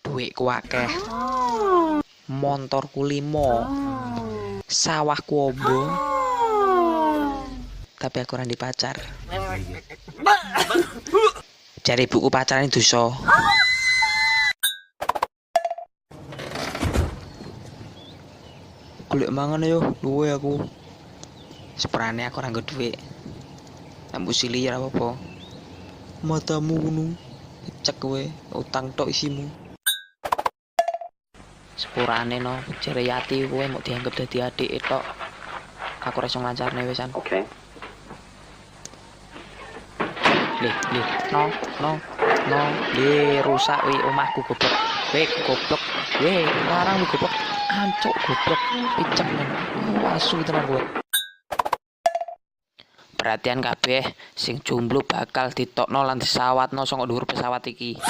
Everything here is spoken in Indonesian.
Duitku akeh, montorku 5, sawahku obo, tapi aku ora ndek pacar. Jare ibuku pacaran dosa. Golek mangan yo, luwe aku. Seperane aku ora nggo dhuwit. Ambu sili ora apa-apa. Matamu ngono. Cek kowe, utang tok isimu. Sepurane no, jare Yati kowe mau dianggap dadi adik tok. Aku ora iso nglancarne wisan. Oke. Lih, no, rusak wi omahku goblok. Goblok. Larang goblok. Ancuk goblok. Picek men. Asu tenan kowe. Perhatian kabeh, sing jomblo bakal ditokno lan disawatno saka dhuwur pesawat iki.